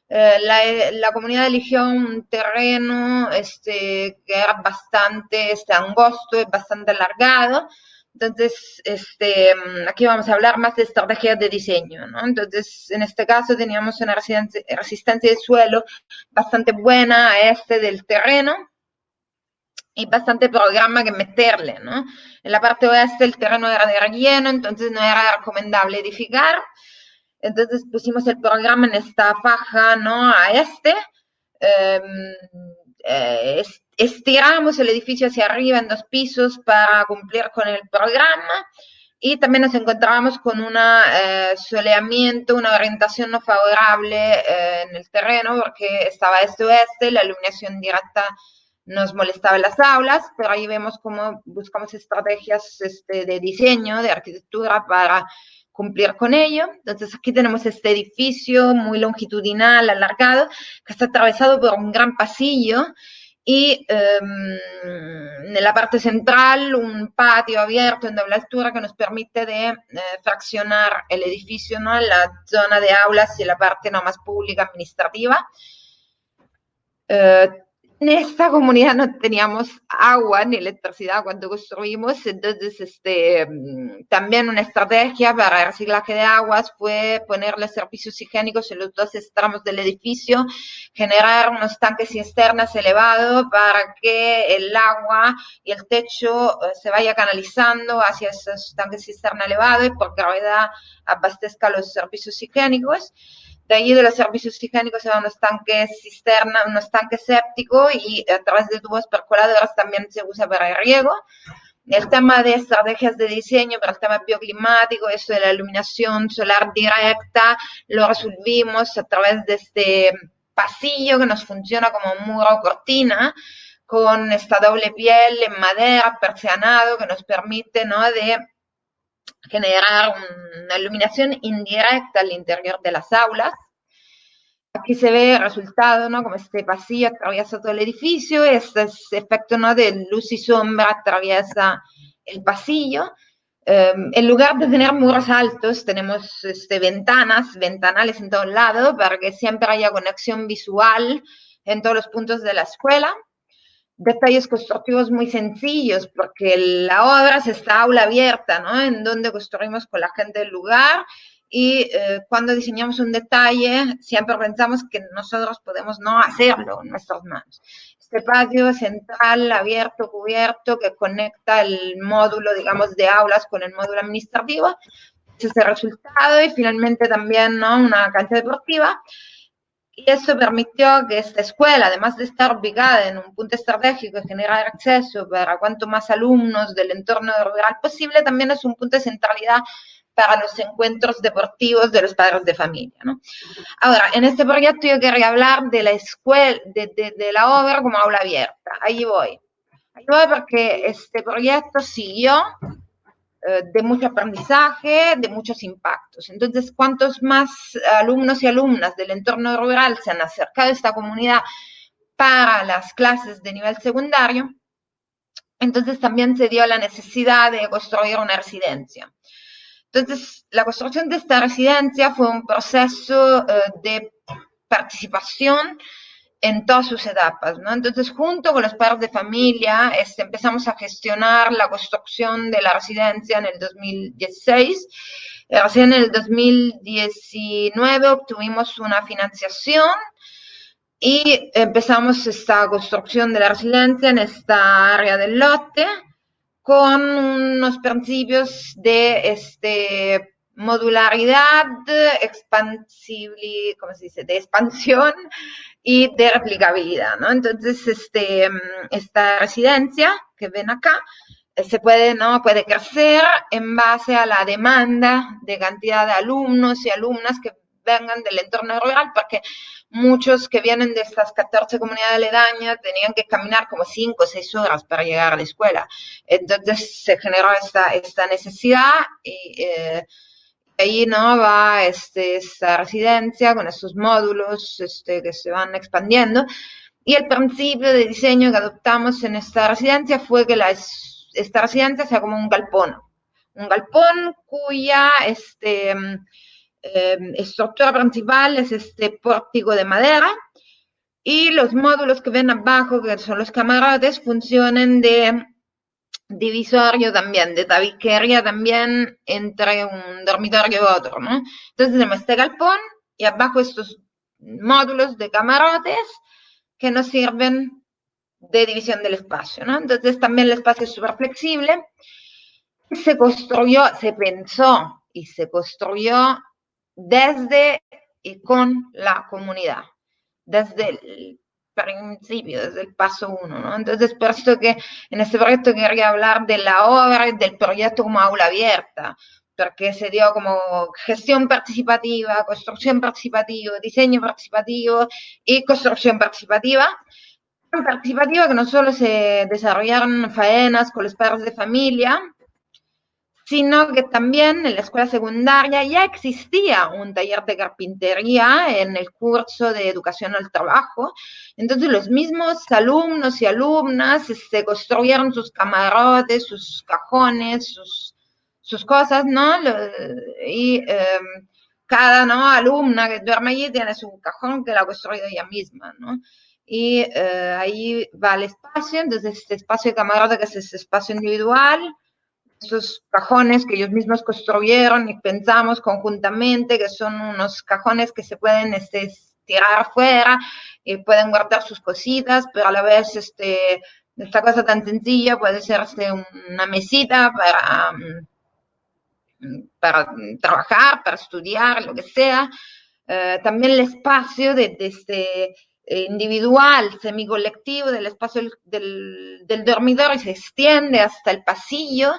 La comunidad eligió un terreno que era bastante angosto y bastante alargado. Entonces, aquí vamos a hablar más de estrategias de diseño, ¿no? Entonces, en este caso teníamos una resistencia de suelo bastante buena a del terreno y bastante programa que meterle, ¿no? En la parte oeste el terreno era de relleno, entonces no era recomendable edificar. Entonces pusimos el programa en esta faja, ¿no?, a estiramos el edificio hacia arriba en 2 pisos para cumplir con el programa, y también nos encontrábamos con un soleamiento, una orientación no favorable en el terreno, porque estaba este-oeste, la iluminación directa nos molestaba en las aulas, pero ahí vemos cómo buscamos estrategias de diseño, de arquitectura para cumplir con ello. Entonces aquí tenemos este edificio muy longitudinal, alargado, que está atravesado por un gran pasillo, y en la parte central un patio abierto en doble altura que nos permite de fraccionar el edificio, ¿no?, en la zona de aulas y la parte no más pública administrativa. En En esta comunidad no teníamos agua ni electricidad cuando construimos, entonces también una estrategia para el reciclaje de aguas fue ponerle servicios higiénicos en los dos extremos del edificio, generar unos tanques cisternas elevados para que el agua y el techo se vaya canalizando hacia esos tanques cisterna elevados y por gravedad abastezca los servicios higiénicos. De allí de los servicios higiénicos se van unos tanques cisterna, unos tanques sépticos y a través de tubos percoladores también se usa para el riego. El tema de estrategias de diseño para el tema bioclimático, eso de la iluminación solar directa, lo resolvimos a través de este pasillo que nos funciona como muro cortina, con esta doble piel en madera, persianado, que nos permite, ¿no?, de generar una iluminación indirecta al interior de las aulas. Aquí se ve el resultado, ¿no?, como este pasillo atraviesa todo el edificio, este efecto, ¿no?, de luz y sombra atraviesa el pasillo. En lugar de tener muros altos, tenemos ventanales en todos lados, para que siempre haya conexión visual en todos los puntos de la escuela. Detalles constructivos muy sencillos, porque la obra es esta aula abierta, ¿no?, en donde construimos con la gente del lugar, y cuando diseñamos un detalle siempre pensamos que nosotros podemos no hacerlo en nuestras manos. Este patio central abierto, cubierto, que conecta el módulo, digamos, de aulas con el módulo administrativo, ese es el resultado, y finalmente también, ¿no?, una cancha deportiva. Y eso permitió que esta escuela, además de estar ubicada en un punto estratégico y generar acceso para cuanto más alumnos del entorno rural posible, también es un punto de centralidad para los encuentros deportivos de los padres de familia, ¿no? Ahora, en este proyecto yo quería hablar de la escuela, de la obra como aula abierta. Ahí voy porque este proyecto siguió de mucho aprendizaje, de muchos impactos. Entonces, cuantos más alumnos y alumnas del entorno rural se han acercado a esta comunidad para las clases de nivel secundario, entonces también se dio la necesidad de construir una residencia. Entonces, la construcción de esta residencia fue un proceso de participación en todas sus etapas, ¿no? Entonces, junto con los padres de familia, empezamos a gestionar la construcción de la residencia en el 2016. Recién en el 2019 obtuvimos una financiación y empezamos esta construcción de la residencia en esta área del lote, con unos principios de modularidad, ¿cómo se dice?, de expansión y de replicabilidad, ¿no? Entonces, esta residencia que ven acá se puede, ¿no?, puede crecer en base a la demanda de cantidad de alumnos y alumnas que vengan del entorno rural, porque muchos que vienen de estas 14 comunidades aledañas tenían que caminar como 5 o 6 horas para llegar a la escuela. Entonces se generó esta necesidad y ahí, ¿no?, va esta residencia con estos módulos que se van expandiendo. Y el principio de diseño que adoptamos en esta residencia fue que esta residencia sea como un galpón cuya estructura principal es este pórtico de madera, y los módulos que ven abajo, que son los camarotes, funcionan de divisorio también, de tabiquería también entre un dormitorio y otro, ¿no? Entonces tenemos este galpón y abajo estos módulos de camarotes que nos sirven de división del espacio, ¿no? Entonces también el espacio es súper flexible. Se construyó, se pensó y se construyó desde y con la comunidad, desde el principio, desde el paso 1, ¿no? Entonces, por esto que en este proyecto quería hablar de la obra y del proyecto como aula abierta, porque se dio como gestión participativa, construcción participativa, diseño participativo y construcción participativa. Participativa que no solo se desarrollaron faenas con los padres de familia, sino que también en la escuela secundaria ya existía un taller de carpintería en el curso de educación al trabajo. Entonces los mismos alumnos y alumnas construyeron sus camarotes, sus cajones, sus cosas, ¿no? Y cada, ¿no?, alumna que duerme allí tiene su cajón que la ha construido ella misma, ¿no? Y ahí va el espacio, entonces este espacio de camarote, que es ese espacio individual, esos cajones que ellos mismos construyeron y pensamos conjuntamente, que son unos cajones que se pueden tirar afuera y pueden guardar sus cositas, pero a la vez esta cosa tan sencilla puede ser una mesita para trabajar, para estudiar, lo que sea. También el espacio de este individual, semicolectivo, del espacio del dormitorio se extiende hasta el pasillo.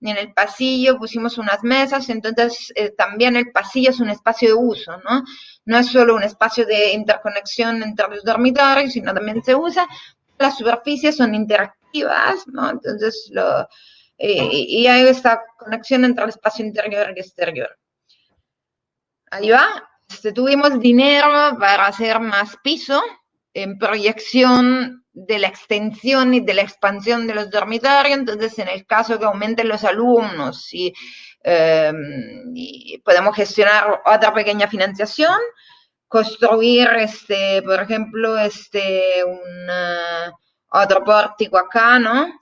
Y en el pasillo pusimos unas mesas, entonces también el pasillo es un espacio de uso, ¿no? No es solo un espacio de interconexión entre los dormitorios, sino también se usa. Las superficies son interactivas, ¿no? Entonces, y hay esta conexión entre el espacio interior y exterior. Ahí va. Tuvimos dinero para hacer más piso en proyección de la extensión y de la expansión de los dormitorios. Entonces, en el caso que aumenten los alumnos y podemos gestionar otra pequeña financiación, construir, por ejemplo, otro pórtico acá, ¿no?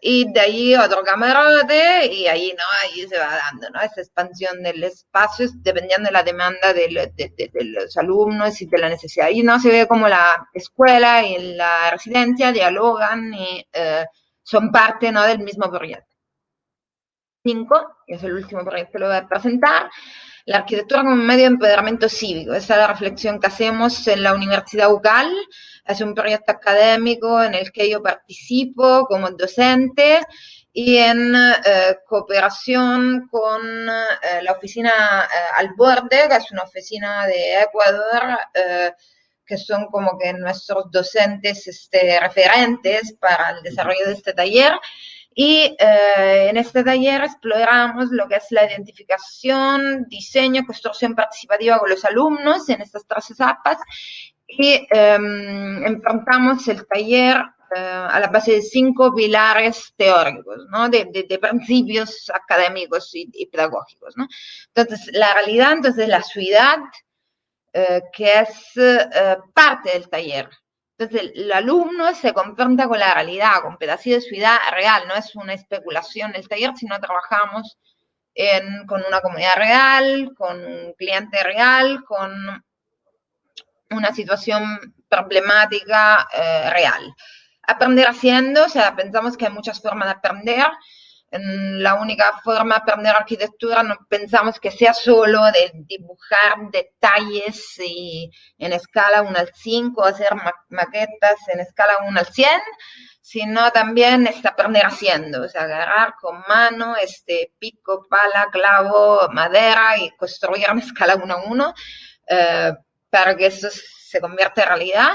Y de ahí otro camarote, y ahí, ¿no?, ahí se va dando, ¿no?, esa expansión del espacio dependiendo de la demanda de los alumnos y de la necesidad. Ahí, ¿no?, se ve como la escuela y la residencia dialogan y son parte, ¿no?, del mismo proyecto. 5, que es el último proyecto que lo voy a presentar, la arquitectura como medio de empoderamiento cívico. Esa es la reflexión que hacemos en la Universidad UCAL. Es un proyecto académico en el que yo participo como docente y en cooperación con la oficina Al Borde, que es una oficina de Ecuador, que son como que nuestros docentes referentes para el desarrollo de este taller. Y en este taller exploramos lo que es la identificación, diseño, construcción participativa con los alumnos en estas 3 etapas y enfrentamos el taller a la base de 5 pilares teóricos, ¿no?, de principios académicos y pedagógicos, ¿no? Entonces, la realidad, entonces la ciudad, que es parte del taller. Entonces, el alumno se confronta con la realidad, con pedacillos de ciudad real, no es una especulación el taller, sino trabajamos con una comunidad real, con un cliente real, con una situación problemática real. Aprender haciendo, o sea, pensamos que hay muchas formas de aprender. La única forma de aprender arquitectura no pensamos que sea solo de dibujar detalles en escala 1 al 5, hacer maquetas en escala 1 al 100, sino también aprender haciendo, o sea, agarrar con mano, pico, pala, clavo, madera y construir en escala 1 a 1 para que eso se convierta en realidad.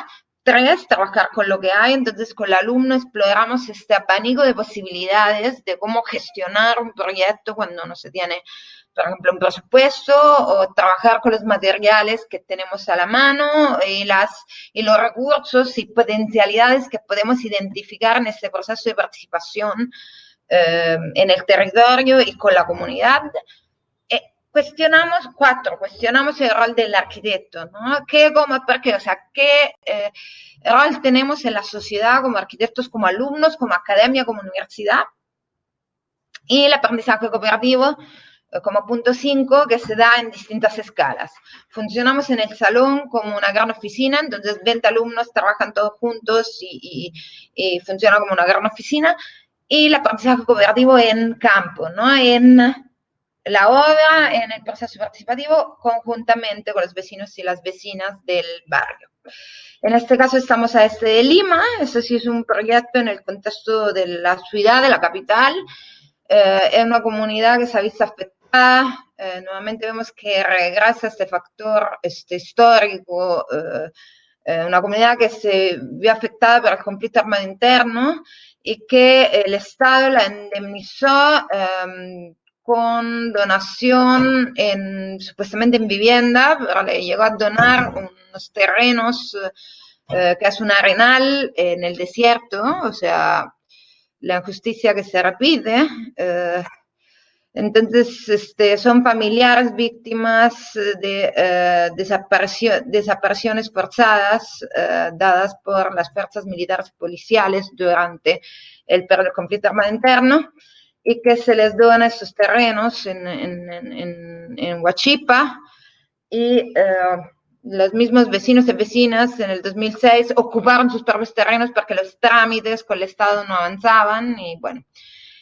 3, trabajar con lo que hay. Entonces, con el alumno exploramos este abanico de posibilidades de cómo gestionar un proyecto cuando no se tiene, por ejemplo, un presupuesto, o trabajar con los materiales que tenemos a la mano y los recursos y potencialidades que podemos identificar en este proceso de participación en el territorio y con la comunidad. Cuestionamos el rol del arquitecto, ¿no? ¿Qué, cómo, por qué? O sea, ¿qué rol tenemos en la sociedad como arquitectos, como alumnos, como academia, como universidad? Y el aprendizaje cooperativo como punto 5, que se da en distintas escalas. Funcionamos en el salón como una gran oficina, entonces 20 alumnos trabajan todos juntos y funciona como una gran oficina. Y el aprendizaje cooperativo en campo, ¿no?, en la obra, en el proceso participativo, conjuntamente con los vecinos y las vecinas del barrio. En este caso estamos a este de Lima, este sí es un proyecto en el contexto de la ciudad, de la capital, es una comunidad que se ha visto afectada, nuevamente vemos que regresa este factor histórico, una comunidad que se vio afectada por el conflicto armado interno y que el Estado la indemnizó con donación supuestamente en vivienda, pero le llegó a donar unos terrenos que es un arenal en el desierto, o sea, la injusticia que se repite. Entonces, son familiares víctimas de desapariciones forzadas dadas por las fuerzas militares y policiales durante el periodo del conflicto armado interno, y que se les dona estos terrenos en Huachipa, y los mismos vecinos y vecinas en el 2006 ocuparon sus propios terrenos porque los trámites con el Estado no avanzaban, y bueno,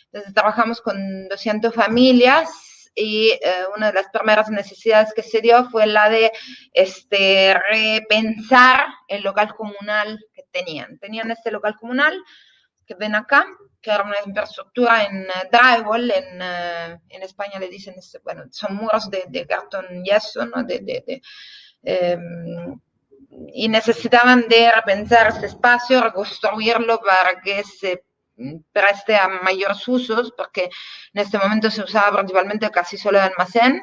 entonces trabajamos con 200 familias, y una de las primeras necesidades que se dio fue la de repensar el local comunal que tenían. Tenían este local comunal que ven acá, que era una infraestructura en drywall, en España le dicen, bueno, son muros de cartón yeso, ¿no? Y necesitaban de repensar este espacio, reconstruirlo para que se preste a mayores usos, porque en este momento se usaba principalmente casi solo de almacén.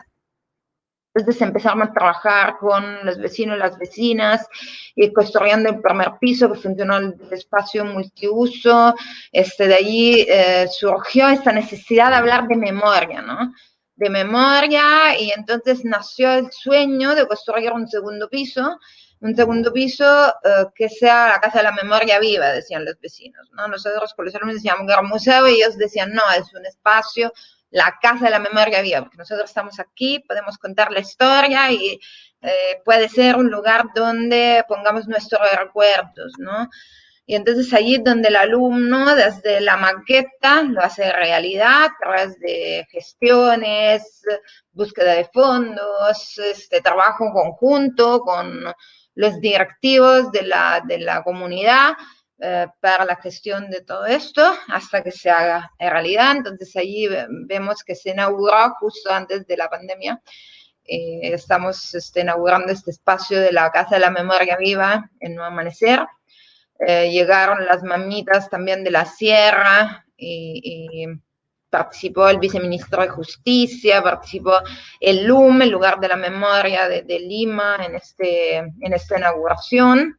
Entonces empezamos a trabajar con los vecinos y las vecinas, y construyendo el primer piso, que funcionó el espacio multiuso. De allí surgió esta necesidad de hablar de memoria, ¿no? De memoria, y entonces nació el sueño de construir un segundo piso que sea la casa de la memoria viva, decían los vecinos, ¿no? Nosotros con los alumnos decíamos que era un museo, y ellos decían, no, es un espacio, la casa de la memoria viva, porque nosotros estamos aquí, podemos contar la historia, y puede ser un lugar donde pongamos nuestros recuerdos, ¿no? Y entonces allí donde el alumno, desde la maqueta, lo hace realidad a través de gestiones, búsqueda de fondos, trabajo conjunto con los directivos de la comunidad, para la gestión de todo esto hasta que se haga realidad. Entonces allí vemos que se inauguró justo antes de la pandemia. Estamos inaugurando este espacio de la Casa de la Memoria Viva en Nuevo Amanecer. Llegaron las mamitas también de la Sierra, y participó el viceministro de Justicia, participó el LUM, el Lugar de la Memoria de Lima, en esta inauguración.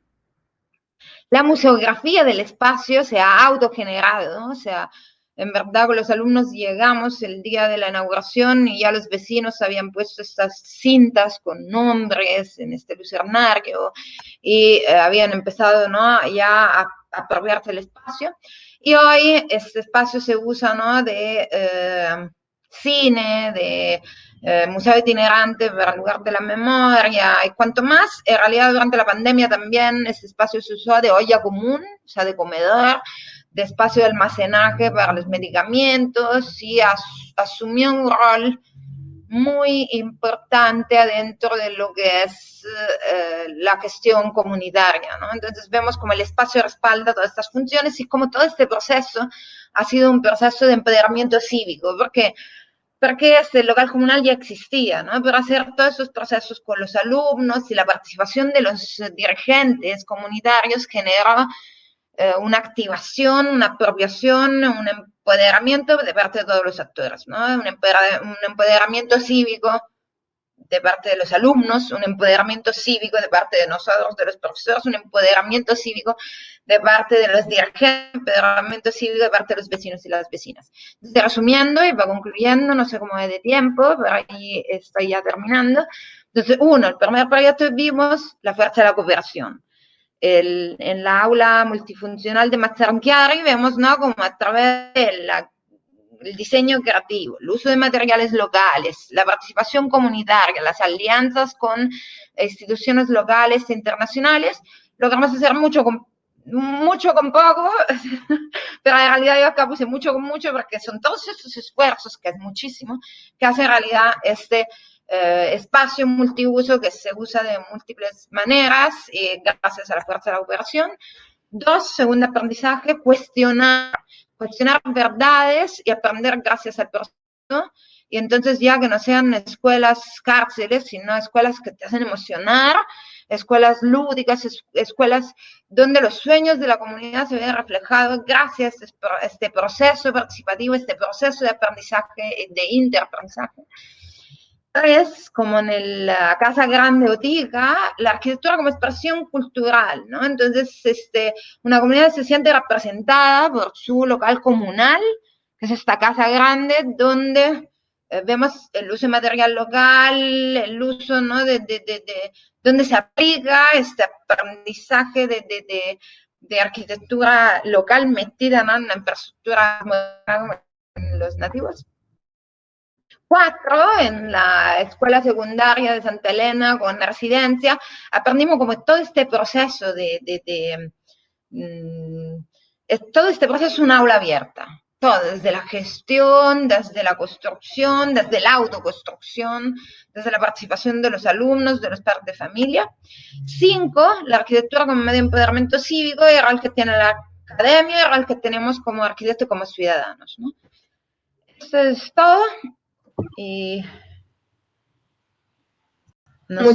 La museografía del espacio se ha autogenerado, ¿no? O sea, en verdad con los alumnos llegamos el día de la inauguración y ya los vecinos habían puesto estas cintas con nombres en este lucernario, y habían empezado, ¿no?, ya a apropiarse el espacio. Y hoy este espacio se usa, ¿no?, de cine, de museo itinerante para el lugar de la memoria, y cuanto más. En realidad durante la pandemia también este espacio se usó de olla común, o sea, de comedor, de espacio de almacenaje para los medicamentos, y asumió un rol muy importante adentro de lo que es la gestión comunitaria, ¿no? Entonces vemos como el espacio respalda todas estas funciones, y como todo este proceso ha sido un proceso de empoderamiento cívico, porque este local comunal ya existía, ¿no? Pero hacer todos esos procesos con los alumnos y la participación de los dirigentes comunitarios generó una activación, una apropiación, un empoderamiento de parte de todos los actores, ¿no? Un empoderamiento cívico de parte de los alumnos, un empoderamiento cívico de parte de nosotros, de los profesores, un empoderamiento cívico de parte de los dirigentes, un empoderamiento cívico de parte de los vecinos y las vecinas. Entonces, resumiendo y va concluyendo, no sé cómo es de tiempo, pero ahí estoy ya terminando. Entonces, el primer proyecto vimos la fuerza de la cooperación. En la aula multifuncional de Mazarchiari vemos, ¿no?, como a través de el diseño creativo, el uso de materiales locales, la participación comunitaria, las alianzas con instituciones locales e internacionales, logramos hacer mucho con poco, pero en realidad yo acá puse mucho con mucho, porque son todos estos esfuerzos, que es muchísimo, que hacen realidad este espacio multiuso que se usa de múltiples maneras, gracias a la fuerza de la cooperación. 2, segundo aprendizaje, cuestionar verdades y aprender gracias al proceso, y entonces ya que no sean escuelas cárceles, sino escuelas que te hacen emocionar, escuelas lúdicas, escuelas donde los sueños de la comunidad se ven reflejados gracias a este proceso participativo, este proceso de aprendizaje, de interaprendizaje. 3, como en la Casa Grande Otica, la arquitectura como expresión cultural, ¿no? Entonces, una comunidad se siente representada por su local comunal, que es esta casa grande, donde vemos el uso de material local, el uso, ¿no?, de dónde se aplica este aprendizaje de arquitectura local metida, ¿no?, en la infraestructura en los nativos. 4, en la escuela secundaria de Santa Elena con la residencia, aprendimos como todo este proceso todo este proceso es un aula abierta. Todo, desde la gestión, desde la construcción, desde la autoconstrucción, desde la participación de los alumnos, de los padres de familia. 5, la arquitectura como medio de empoderamiento cívico, era el que tiene la academia, era el que tenemos como arquitectos y como ciudadanos, ¿no? Eso es todo. Y no sé.